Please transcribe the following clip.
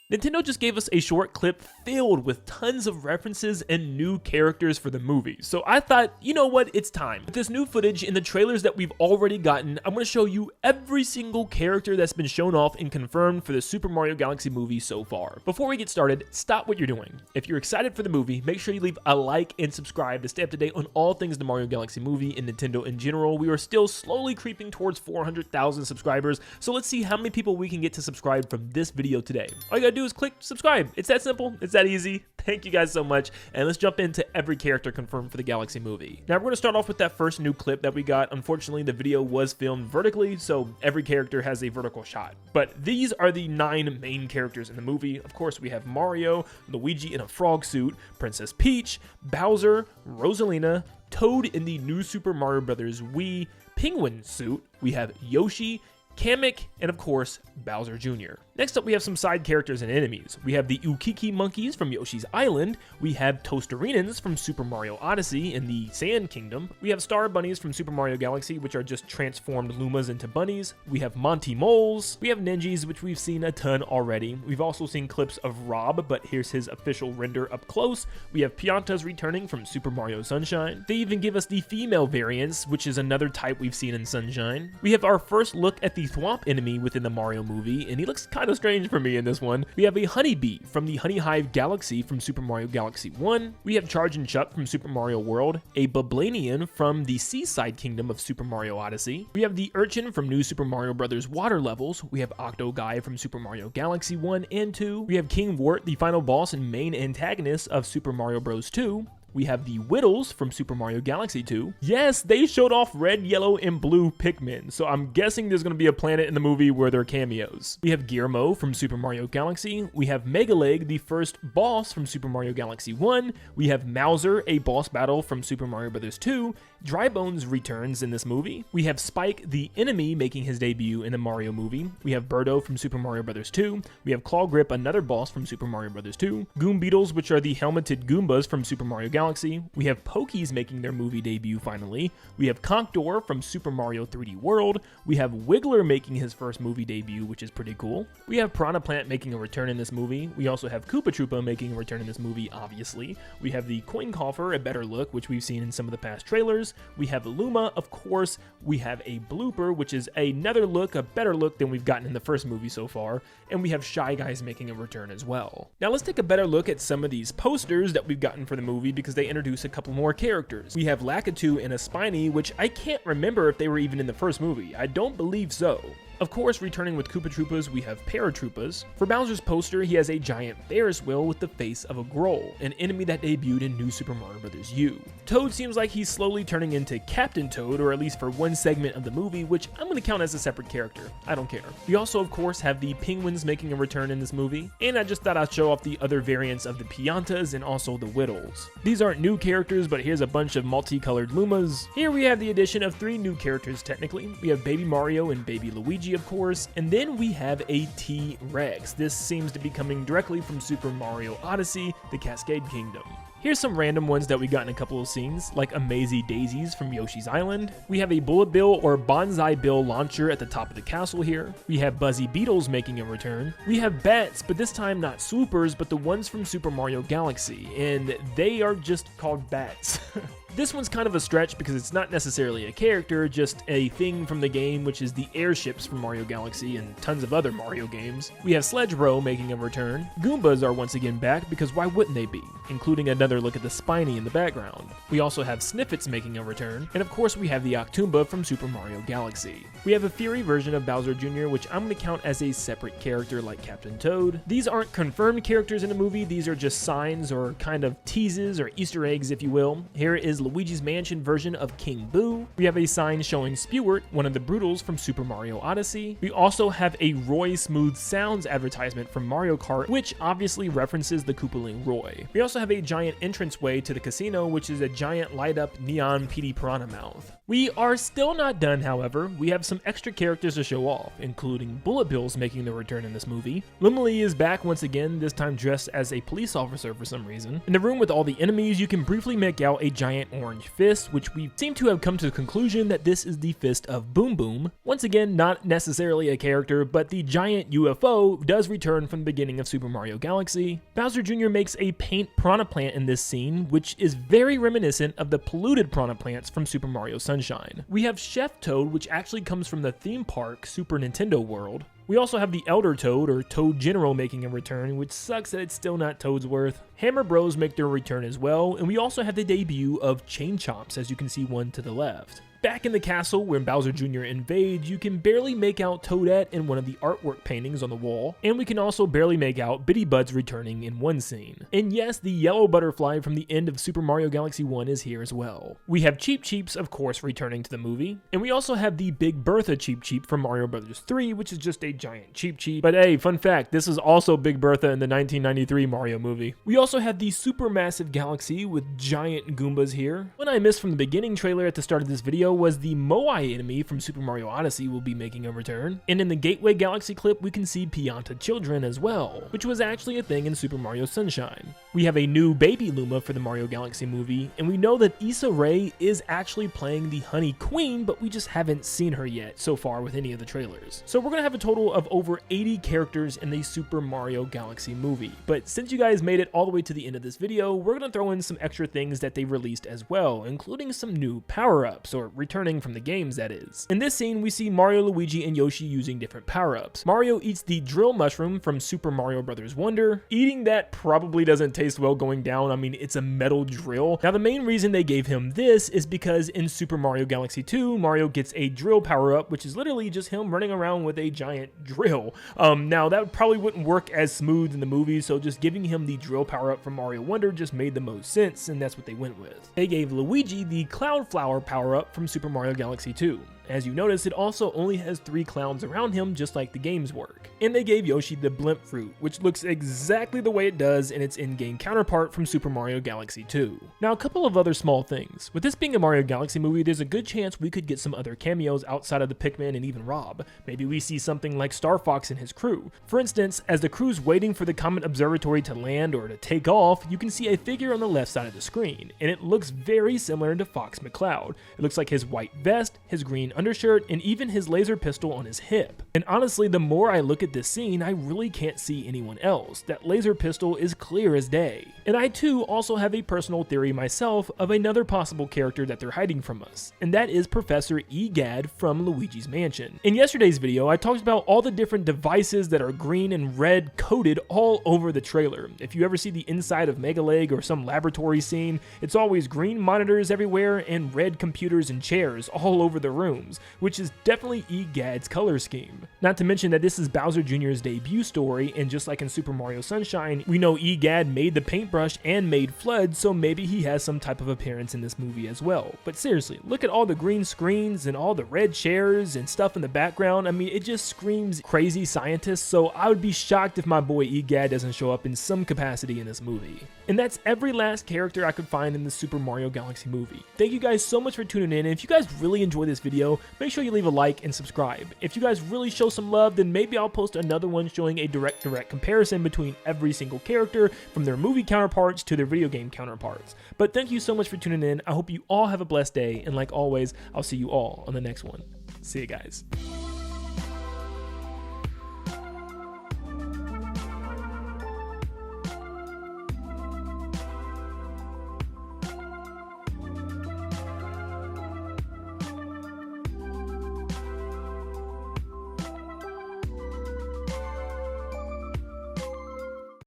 Nintendo just gave us a short clip filled with tons of references and new characters for the movie, so I thought, you know what, it's time. With this new footage and the trailers that we've already gotten, I'm going to show you every single character that's been shown off and confirmed for the Super Mario Galaxy movie so far. Before we get started, stop what you're doing. If you're excited for the movie, make sure you leave a like and subscribe to stay up to date on all things the Mario Galaxy movie and Nintendo in general. We are still slowly creeping towards 400,000 subscribers, so let's see how many people we can get to subscribe from this video today. All you gotta do is click subscribe. It's that simple. It's that easy. Thank you guys so much, and let's jump into every character confirmed for the Galaxy movie. Now we're going to start off with that first new clip that we got. Unfortunately, the video was filmed vertically, so every character has a vertical shot. But these are the 9 main characters in the movie. Of course, we have Mario, Luigi in a frog suit, Princess Peach, Bowser, Rosalina, Toad in the new Super Mario Bros. Wii penguin suit. We have Yoshi, Kamek, and of course, Bowser Jr. Next up, we have some side characters and enemies. We have the Ukiki monkeys from Yoshi's Island. We have Toasterinans from Super Mario Odyssey in the Sand Kingdom. We have Star Bunnies from Super Mario Galaxy, which are just transformed Lumas into bunnies. We have Monty Moles. We have Ninjas, which we've seen a ton already. We've also seen clips of Rob, but here's his official render up close. We have Piantas returning from Super Mario Sunshine. They even give us the female variants, which is another type we've seen in Sunshine. We have our first look at the Thwomp enemy within the Mario movie, and he looks kind of strange for me in this one. We have a Honeybee from the Honey Hive Galaxy from Super Mario Galaxy 1. We have Charge and Chuck from Super Mario World, a Bublanian from the Seaside Kingdom of Super Mario Odyssey. We have the Urchin from New Super Mario Bros. Water Levels. We have Octoguy from Super Mario Galaxy 1 and 2. We have King Wart, the final boss and main antagonist of Super Mario Bros. 2. We have the Whittles from Super Mario Galaxy 2. Yes, they showed off red, yellow, and blue Pikmin, so I'm guessing there's going to be a planet in the movie where they're cameos. We have Guillermo from Super Mario Galaxy. We have Megaleg, the first boss from Super Mario Galaxy 1. We have Mauser, a boss battle from Super Mario Bros. 2. Dry Bones returns in this movie. We have Spike, the enemy, making his debut in the Mario movie. We have Birdo from Super Mario Bros. 2. We have Claw Grip, another boss from Super Mario Bros. 2. Goom Beetles, which are the helmeted Goombas from Super Mario Galaxy. We have Pokies making their movie debut finally. We have Conkedor from Super Mario 3D World. We have Wiggler making his first movie debut, which is pretty cool. We have Piranha Plant making a return in this movie. We also have Koopa Troopa making a return in this movie, obviously. We have the Coin Coffer, a better look, which we've seen in some of the past trailers. We have Luma, of course. We have a blooper, which is another look, a better look than we've gotten in the first movie so far. And we have Shy Guys making a return as well. Now let's take a better look at some of these posters that we've gotten for the movie because they introduce a couple more characters. We have Lakitu and a Spiny, which I can't remember if they were even in the first movie. I don't believe so. Of course, returning with Koopa Troopas, we have Paratroopas. For Bowser's poster, he has a giant Ferris wheel with the face of a Growl, an enemy that debuted in New Super Mario Bros. U. Toad seems like he's slowly turning into Captain Toad, or at least for one segment of the movie, which I'm going to count as a separate character. I don't care. We also, of course, have the Penguins making a return in this movie, and I just thought I'd show off the other variants of the Piantas and also the Whittles. These aren't new characters, but here's a bunch of multicolored Lumas. Here we have the addition of 3 new characters technically. We have Baby Mario and Baby Luigi, of course, and then we have a T-Rex. This seems to be coming directly from Super Mario Odyssey, the Cascade Kingdom. Here's some random ones that we got in a couple of scenes, like Amazy Daisies from Yoshi's Island. We have a Bullet Bill or Bonsai Bill launcher at the top of the castle here. We have Buzzy Beetles making a return. We have bats, but this time not swoopers, but the ones from Super Mario Galaxy, and they are just called bats. This one's kind of a stretch because it's not necessarily a character, just a thing from the game, which is the airships from Mario Galaxy and tons of other Mario games. We have Sledge Bro making a return. Goombas are once again back because why wouldn't they be? Including another look at the Spiny in the background. We also have Sniffets making a return, and of course we have the Octoomba from Super Mario Galaxy. We have a Fury version of Bowser Jr., which I'm going to count as a separate character like Captain Toad. These aren't confirmed characters in the movie, these are just signs or kind of teases or Easter eggs, if you will. Here is Luigi's Mansion version of King Boo. We have a sign showing Spewart, one of the Broodals from Super Mario Odyssey. We also have a Roy Smooth Sounds advertisement from Mario Kart, which obviously references the Koopaling Roy. We also have a giant entranceway to the casino, which is a giant light-up neon Petey Piranha mouth. We are still not done, however. We have some extra characters to show off, including Bullet Bills making their return in this movie. Lumalee is back once again, this time dressed as a police officer for some reason. In the room with all the enemies, you can briefly make out a giant orange fist, which we seem to have come to the conclusion that this is the fist of Boom Boom. Once again, not necessarily a character, but the giant UFO does return from the beginning of Super Mario Galaxy. Bowser Jr. makes a paint piranha plant in this scene, which is very reminiscent of the polluted piranha plants from Super Mario Sunshine. We have Chef Toad, which actually comes from the theme park Super Nintendo World. We also have the Elder Toad, or Toad General, making a return, which sucks that it's still not Toad's worth. Hammer Bros make their return as well, and we also have the debut of Chain Chomps, as you can see one to the left. Back in the castle, when Bowser Jr. invades, you can barely make out Toadette in one of the artwork paintings on the wall, and we can also barely make out Bitty Buds returning in one scene. And yes, the yellow butterfly from the end of Super Mario Galaxy 1 is here as well. We have Cheep Cheeps, of course, returning to the movie, and we also have the Big Bertha Cheep Cheep from Mario Bros. 3, which is just a giant Cheep Cheep. But hey, fun fact, this is also Big Bertha in the 1993 Mario movie. We also have the Supermassive Galaxy with giant Goombas here. One I missed from the beginning trailer at the start of this video was the Moai enemy from Super Mario Odyssey will be making a return. And in the Gateway Galaxy clip, we can see Pianta Children as well, which was actually a thing in Super Mario Sunshine. We have a new Baby Luma for the Mario Galaxy movie, and we know that Issa Rae is actually playing the Honey Queen, but we just haven't seen her yet so far with any of the trailers. So we're gonna have a total of over 80 characters in the Super Mario Galaxy movie. But since you guys made it all the way to the end of this video, we're gonna throw in some extra things that they released as well, including some new power-ups, or returning from the games, that is. In this scene, we see Mario, Luigi, and Yoshi using different power-ups. Mario eats the drill mushroom from Super Mario Bros. Wonder. Eating that probably doesn't taste well going down. I mean, it's a metal drill. Now, the main reason they gave him this is because in Super Mario Galaxy 2, Mario gets a drill power-up, which is literally just him running around with a giant drill. Now, that probably wouldn't work as smooth in the movie, so just giving him the drill power-up from Mario Wonder just made the most sense, and that's what they went with. They gave Luigi the Cloud Flower power-up from Super Mario Galaxy 2. As you notice, it also only has 3 clouds around him, just like the games work. And they gave Yoshi the Blimp Fruit, which looks exactly the way it does in its in-game counterpart from Super Mario Galaxy 2. Now, a couple of other small things. With this being a Mario Galaxy movie, there's a good chance we could get some other cameos outside of the Pikmin and even Rob. Maybe we see something like Star Fox and his crew. For instance, as the crew's waiting for the Comet Observatory to land or to take off, you can see a figure on the left side of the screen, and it looks very similar to Fox McCloud. It looks like his white vest, his green undershirt, and even his laser pistol on his hip. And honestly, the more I look at this scene, I really can't see anyone else. That laser pistol is clear as day. And I too also have a personal theory myself of another possible character that they're hiding from us, and that is Professor Egad from Luigi's Mansion. In yesterday's video, I talked about all the different devices that are green and red coated all over the trailer. If you ever see the inside of Mega Leg or some laboratory scene, it's always green monitors everywhere and red computers and chairs all over the rooms, which is definitely Egad's color scheme. Not to mention that this is Bowser Jr.'s debut story, and just like in Super Mario Sunshine, we know Egad made the paintbrush and made FLUDD, so maybe he has some type of appearance in this movie as well. But seriously, look at all the green screens and all the red chairs and stuff in the background. I mean, it just screams crazy scientist, so I would be shocked if my boy Egad doesn't show up in some capacity in this movie. And that's every last character I could find in the Super Mario Galaxy movie. Thank you guys so much for tuning in, and if you guys really enjoyed this video, make sure you leave a like and subscribe. If you guys really show some love, then maybe I'll post another one showing a direct comparison between every single character from their movie counterparts to their video game counterparts. But thank you so much for tuning in. I hope you all have a blessed day, and like always, I'll see you all on the next one. See you guys.